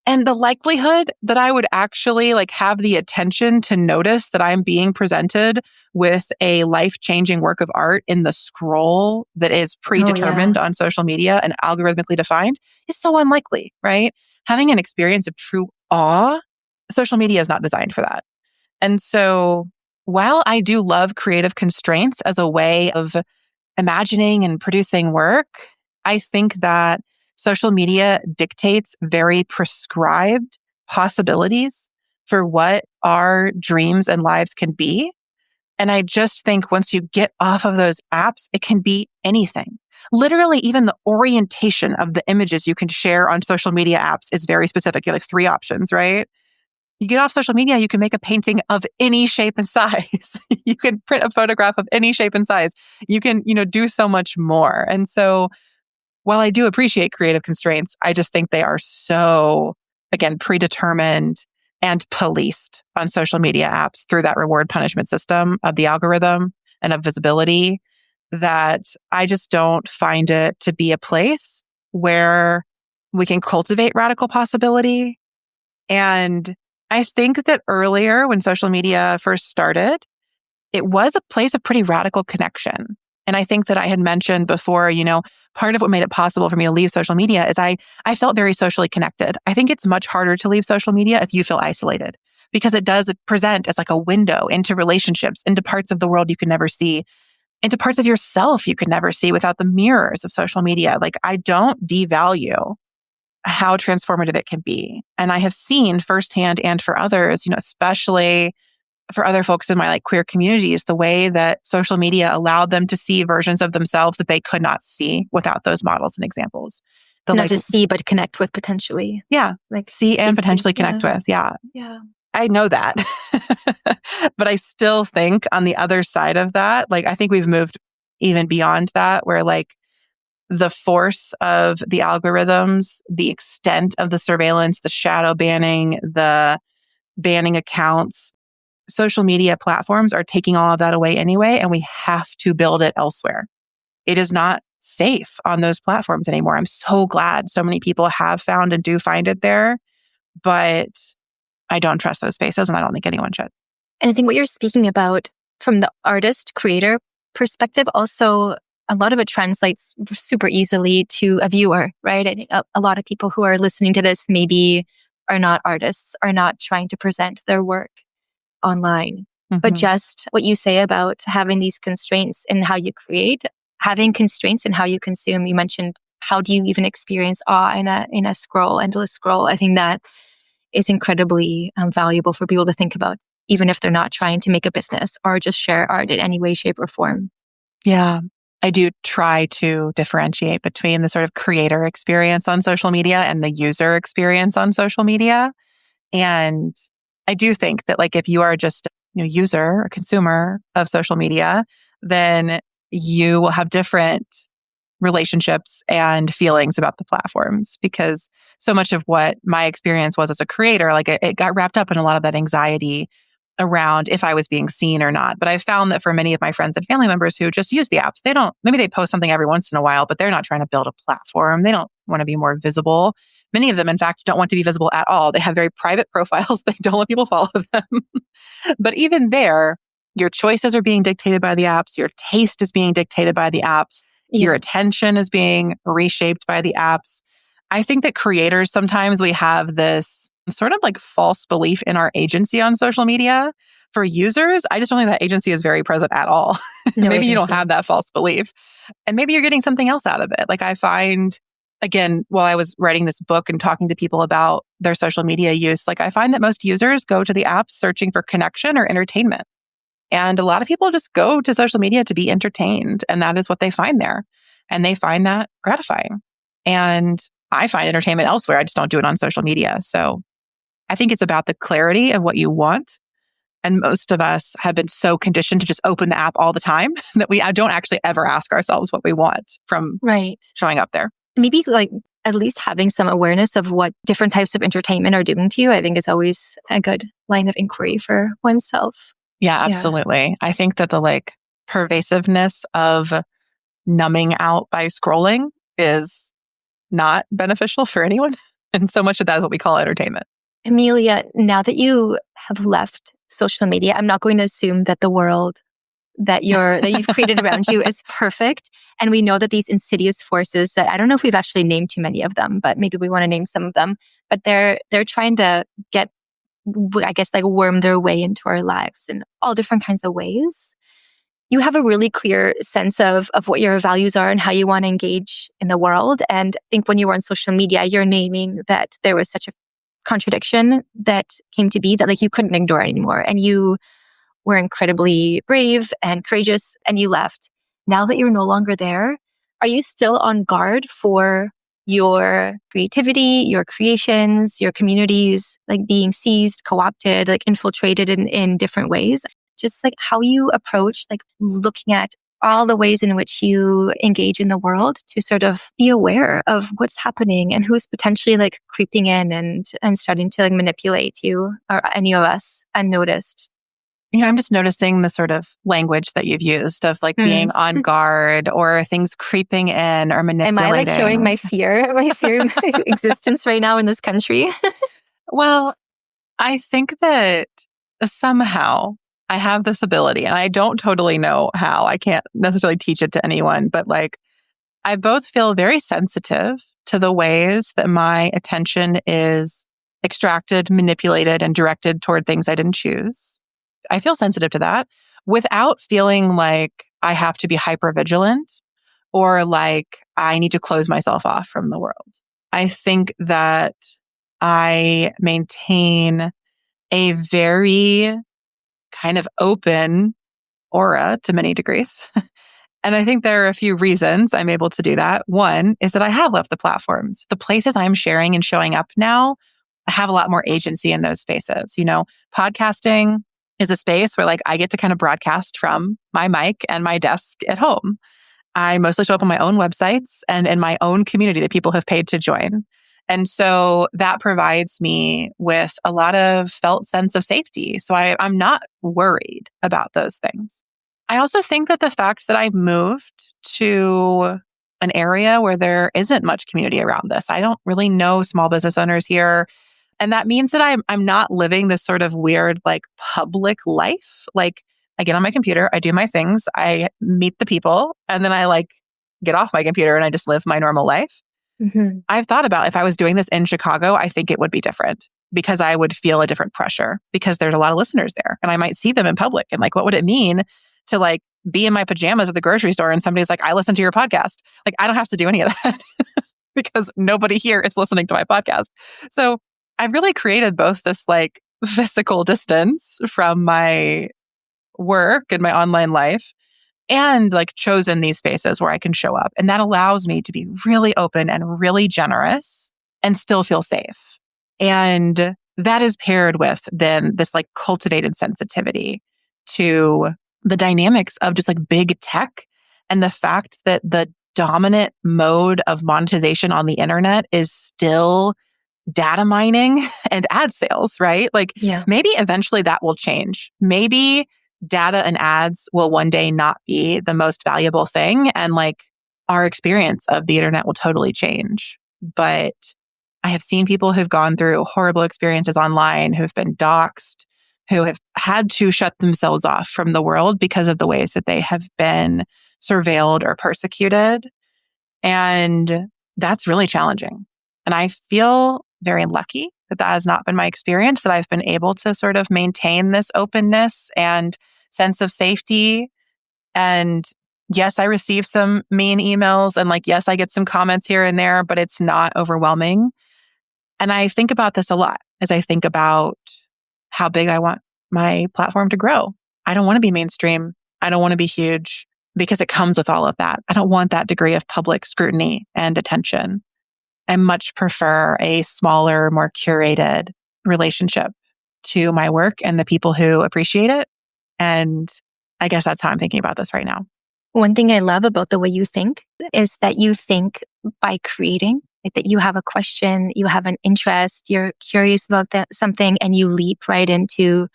And the likelihood that I would actually like have the attention to notice that I'm being presented with a life-changing work of art in the scroll that is predetermined on social media and algorithmically defined is so unlikely, right? Having an experience of true awe, social media is not designed for that. And so while I do love creative constraints as a way of imagining and producing work, I think that social media dictates very prescribed possibilities for what our dreams and lives can be. And I just think once you get off of those apps, it can be anything. Literally, even the orientation of the images you can share on social media apps is very specific. You have like 3 options, right? You get off social media, you can make a painting of any shape and size. You can print a photograph of any shape and size. You can, do so much more. And so while I do appreciate creative constraints, I just think they are so, again, predetermined and policed on social media apps through that reward punishment system of the algorithm and of visibility that I just don't find it to be a place where we can cultivate radical possibility. And I think that earlier when social media first started, it was a place of pretty radical connection. And I think that I had mentioned before, part of what made it possible for me to leave social media is I felt very socially connected. I think it's much harder to leave social media if you feel isolated because it does present as like a window into relationships, into parts of the world you can never see, into parts of yourself you could never see without the mirrors of social media. Like I don't devalue how transformative it can be. And I have seen firsthand and for others, especially for other folks in my like queer communities, the way that social media allowed them to see versions of themselves that they could not see without those models and examples. Not just see, but connect with potentially. Yeah. Like see and potentially connect with. Yeah. Yeah. I know that. But I still think on the other side of that, like I think we've moved even beyond that where like the force of the algorithms, the extent of the surveillance, the shadow banning, the banning accounts, social media platforms are taking all of that away anyway, and we have to build it elsewhere. It is not safe on those platforms anymore. I'm so glad so many people have found and do find it there, but I don't trust those spaces, and I don't think anyone should. And I think what you're speaking about from the artist creator perspective, also a lot of it translates super easily to a viewer, right? I think a lot of people who are listening to this maybe are not artists, are not trying to present their work online. But just what you say about having these constraints in how you create having constraints in how you consume. You mentioned, how do you even experience awe in a scroll, endless scroll? I think that is incredibly valuable for people to think about, even if they're not trying to make a business or just share art in any way, shape, or form. Yeah. I do try to differentiate between the sort of creator experience on social media and the user experience on social media. And I do think that like if you are just a user, a consumer of social media, then you will have different relationships and feelings about the platforms, because so much of what my experience was as a creator, like it got wrapped up in a lot of that anxiety around if I was being seen or not. But I found that for many of my friends and family members who just use the apps, maybe they post something every once in a while, but they're not trying to build a platform. They don't want to be more visible. Many of them, in fact, don't want to be visible at all. They have very private profiles. They don't let people follow them. But even there, your choices are being dictated by the apps. Your taste is being dictated by the apps. Yeah. Your attention is being reshaped by the apps. I think that creators, sometimes we have this sort of like false belief in our agency on social media. For users, I just don't think that agency is very present at all. No Maybe you don't agency. have that false belief. And maybe you're getting something else out of it. Like I find, again, while I was writing this book and talking to people about their social media use, like I find that most users go to the apps searching for connection or entertainment. And a lot of people just go to social media to be entertained. And that is what they find there. And they find that gratifying. And I find entertainment elsewhere. I just don't do it on social media. So I think it's about the clarity of what you want. And most of us have been so conditioned to just open the app all the time that we don't actually ever ask ourselves what we want from showing up there. Maybe like at least having some awareness of what different types of entertainment are doing to you, I think is always a good line of inquiry for oneself. Yeah, absolutely. Yeah. I think that the like pervasiveness of numbing out by scrolling is not beneficial for anyone. And so much of that is what we call entertainment. Amelia, now that you have left social media, I'm not going to assume that the world that you've created around you is perfect. And we know that these insidious forces that I don't know if we've actually named too many of them, but maybe we want to name some of them. But they're trying to get, I guess, like worm their way into our lives in all different kinds of ways. You have a really clear sense of what your values are and how you want to engage in the world. And I think when you were on social media, you're naming that there was such a contradiction that came to be that like you couldn't ignore it anymore. And you were incredibly brave and courageous and you left. Now that you're no longer there, are you still on guard for your creativity, your creations, your communities, like being seized, co-opted, like infiltrated in different ways? Just like how you approach, like looking at all the ways in which you engage in the world to sort of be aware of what's happening and who's potentially like creeping in and starting to like manipulate you or any of us unnoticed. I'm just noticing the sort of language that you've used of like being on guard or things creeping in or manipulating. Am I like showing my fear existence right now in this country? Well, I think that somehow I have this ability and I don't totally know how. I can't necessarily teach it to anyone, but like I both feel very sensitive to the ways that my attention is extracted, manipulated, and directed toward things I didn't choose. I feel sensitive to that without feeling like I have to be hyper vigilant or like I need to close myself off from the world. I think that I maintain a very kind of open aura to many degrees. And I think there are a few reasons I'm able to do that. One is that I have left the platforms. The places I'm sharing and showing up now, I have a lot more agency in those spaces. Podcasting is a space where like I get to kind of broadcast from my mic and my desk at home. I mostly show up on my own websites and in my own community that people have paid to join. And so that provides me with a lot of felt sense of safety. So I'm not worried about those things. I also think that the fact that I moved to an area where there isn't much community around this, I don't really know small business owners here. And that means that I'm not living this sort of weird, like public life. Like I get on my computer, I do my things, I meet the people, and then I like get off my computer and I just live my normal life. Mm-hmm. I've thought about if I was doing this in Chicago, I think it would be different because I would feel a different pressure because there's a lot of listeners there and I might see them in public. And like, what would it mean to like be in my pajamas at the grocery store and somebody's like, I listen to your podcast. Like, I don't have to do any of that because nobody here is listening to my podcast. So I've really created both this like physical distance from my work and my online life and like chosen these spaces where I can show up. And that allows me to be really open and really generous and still feel safe. And that is paired with then this like cultivated sensitivity to the dynamics of just like big tech and the fact that the dominant mode of monetization on the internet is still data mining and ad sales, right? Like maybe eventually that will change. Maybe data and ads will one day not be the most valuable thing. And like our experience of the internet will totally change. But I have seen people who've gone through horrible experiences online, who've been doxxed, who have had to shut themselves off from the world because of the ways that they have been surveilled or persecuted. And that's really challenging. And I feel very lucky that that has not been my experience, that I've been able to sort of maintain this openness and sense of safety. And yes, I receive some mean emails and like, yes, I get some comments here and there, but it's not overwhelming. And I think about this a lot as I think about how big I want my platform to grow. I don't want to be mainstream. I don't want to be huge because it comes with all of that. I don't want that degree of public scrutiny and attention. I much prefer a smaller, more curated relationship to my work and the people who appreciate it. And I guess that's how I'm thinking about this right now. One thing I love about the way you think is that you think by creating, like that you have a question, you have an interest, you're curious about something, and you leap right into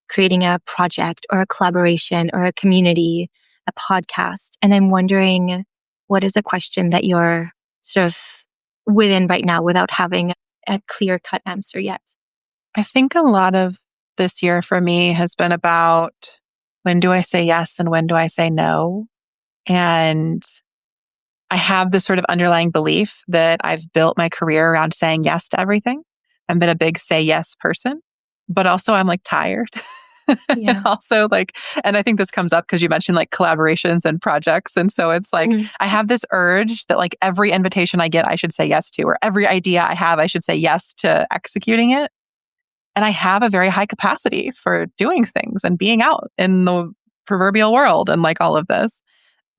creating a project or a collaboration or a community, a podcast. And I'm wondering, what is a question that you're sort of within right now without having a clear-cut answer yet? I think a lot of this year for me has been about when do I say yes and when do I say no? And I have this sort of underlying belief that I've built my career around saying yes to everything. I've been a big say yes person, but also I'm like tired. Yeah. Also like, and I think this comes up because you mentioned like collaborations and projects. And so it's like, I have this urge that like every invitation I get, I should say yes to, or every idea I have, I should say yes to executing it. And I have a very high capacity for doing things and being out in the proverbial world and like all of this.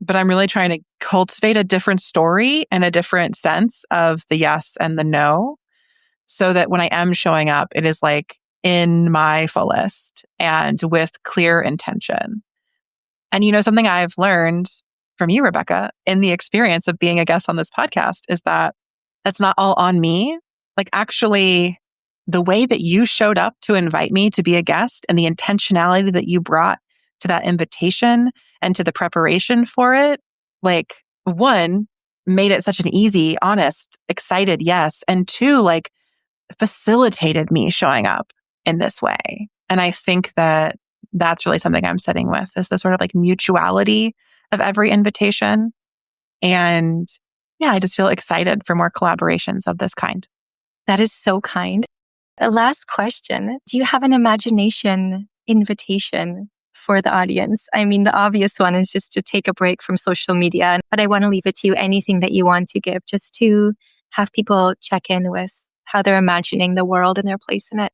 But I'm really trying to cultivate a different story and a different sense of the yes and the no so that when I am showing up, it is like in my fullest and with clear intention. And you know, something I've learned from you, Rebecca, in the experience of being a guest on this podcast is that that's not all on me. Like actually, the way that you showed up to invite me to be a guest and the intentionality that you brought to that invitation and to the preparation for it, like one, made it such an easy, honest, excited yes. And two, like facilitated me showing up in this way. And I think that that's really something I'm sitting with is the sort of like mutuality of every invitation. And yeah, I just feel excited for more collaborations of this kind. That is so kind. A last question. Do you have an imagination invitation for the audience? I mean, the obvious one is just to take a break from social media, but I want to leave it to you. Anything that you want to give just to have people check in with how they're imagining the world and their place in it.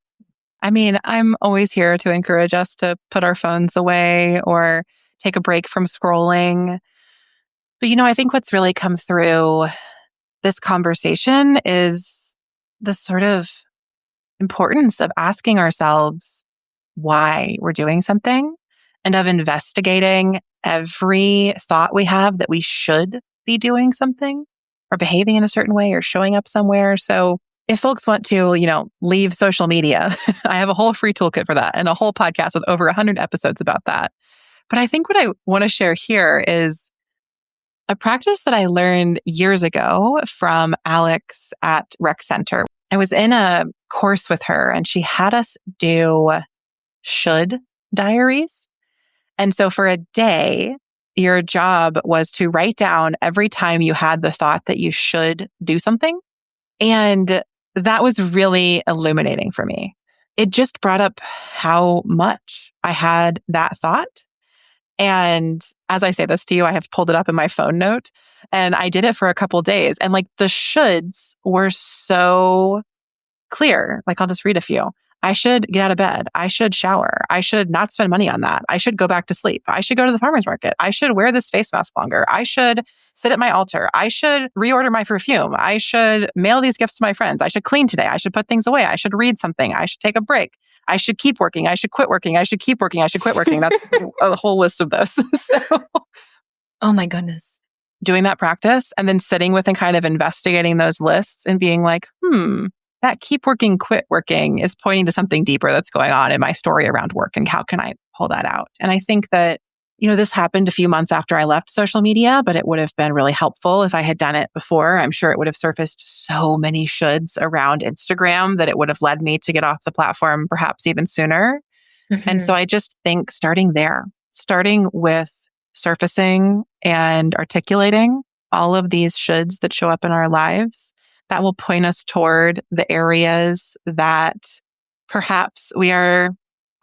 I mean, I'm always here to encourage us to put our phones away or take a break from scrolling. But, you know, I think what's really come through this conversation is the sort of importance of asking ourselves why we're doing something and of investigating every thought we have that we should be doing something or behaving in a certain way or showing up somewhere. So if folks want to, you know, leave social media, I have a whole free toolkit for that and a whole podcast with over 100 episodes about that. But I think what I want to share here is a practice that I learned years ago from Alex at Rec Center. I was in a course with her and she had us do should diaries. And so for a day, your job was to write down every time you had the thought that you should do something. And that was really illuminating for me. It just brought up how much I had that thought And as I say this to you, I have pulled it up in my phone note, and I did it for a couple days. And like the shoulds were so clear. Like I'll just read a few. I should get out of bed. I should shower. I should not spend money on that. I should go back to sleep. I should go to the farmer's market. I should wear this face mask longer. I should sit at my altar. I should reorder my perfume. I should mail these gifts to my friends. I should clean today. I should put things away. I should read something. I should take a break. I should keep working. I should quit working. I should keep working. I should quit working. That's a whole list of those. So Oh my goodness. doing that practice and then sitting with and kind of investigating those lists and being like, that keep working, quit working is pointing to something deeper that's going on in my story around work. And how can I pull that out? And I think that, this happened a few months after I left social media, but it would have been really helpful if I had done it before. I'm sure it would have surfaced so many shoulds around Instagram that it would have led me to get off the platform perhaps even sooner. And so I just think starting with surfacing and articulating all of these shoulds that show up in our lives, that will point us toward the areas that perhaps we are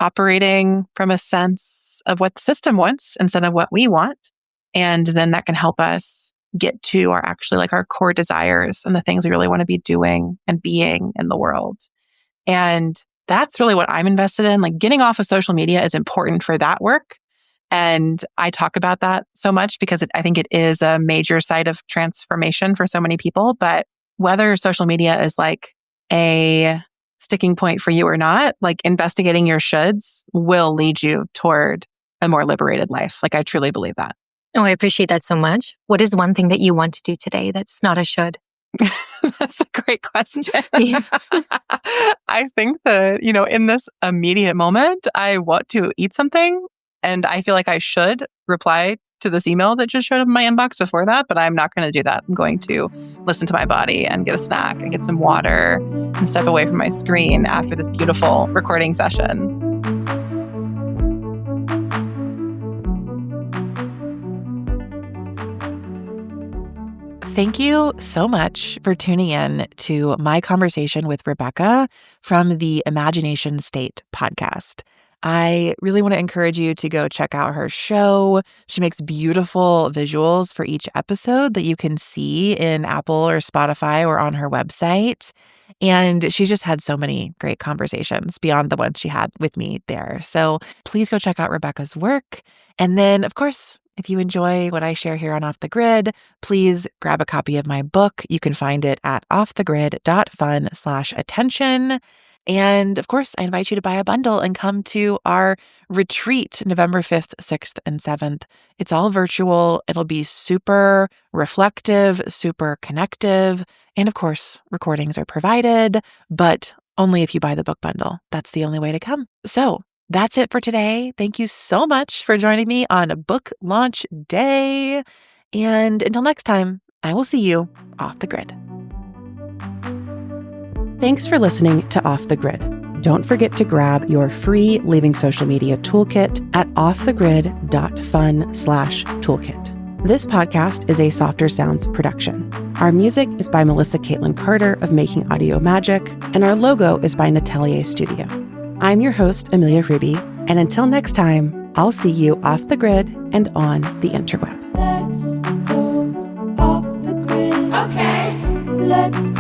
operating from a sense of what the system wants instead of what we want. And then that can help us get to our core desires and the things we really want to be doing and being in the world. And that's really what I'm invested in. Like getting off of social media is important for that work. And I talk about that so much because I think it is a major site of transformation for so many people. But whether social media is like a sticking point for you or not, like investigating your shoulds will lead you toward a more liberated life. Like I truly believe that. Oh, I appreciate that so much. What is one thing that you want to do today that's not a should? That's a great question. Yeah. I think that, in this immediate moment, I want to eat something and I feel like I should reply to this email that just showed up in my inbox before that, but I'm not going to do that. I'm going to listen to my body and get a snack and get some water and step away from my screen after this beautiful recording session. Thank you so much for tuning in to my conversation with Rebecca from the Imagination State podcast. I really want to encourage you to go check out her show. She makes beautiful visuals for each episode that you can see in Apple or Spotify or on her website. And she's just had so many great conversations beyond the one she had with me there. So please go check out Rebecca's work. And then, of course, if you enjoy what I share here on Off the Grid, please grab a copy of my book. You can find it at offthegrid.fun/attention. And of course, I invite you to buy a bundle and come to our retreat November 5th, 6th, and 7th. It's all virtual. It'll be super reflective, super connective. And of course, recordings are provided, but only if you buy the book bundle. That's the only way to come. So that's it for today. Thank you so much for joining me on a book launch day. And until next time, I will see you off the grid. Thanks for listening to Off the Grid. Don't forget to grab your free Leaving Social Media toolkit at offthegrid.fun/toolkit. This podcast is a Softer Sounds production. Our music is by Melissa Caitlin Carter of Making Audio Magic, and our logo is by Natelier Studio. I'm your host, Amelia Ruby, and until next time, I'll see you off the grid and on the interweb. Let's go off the grid. Okay. Let's go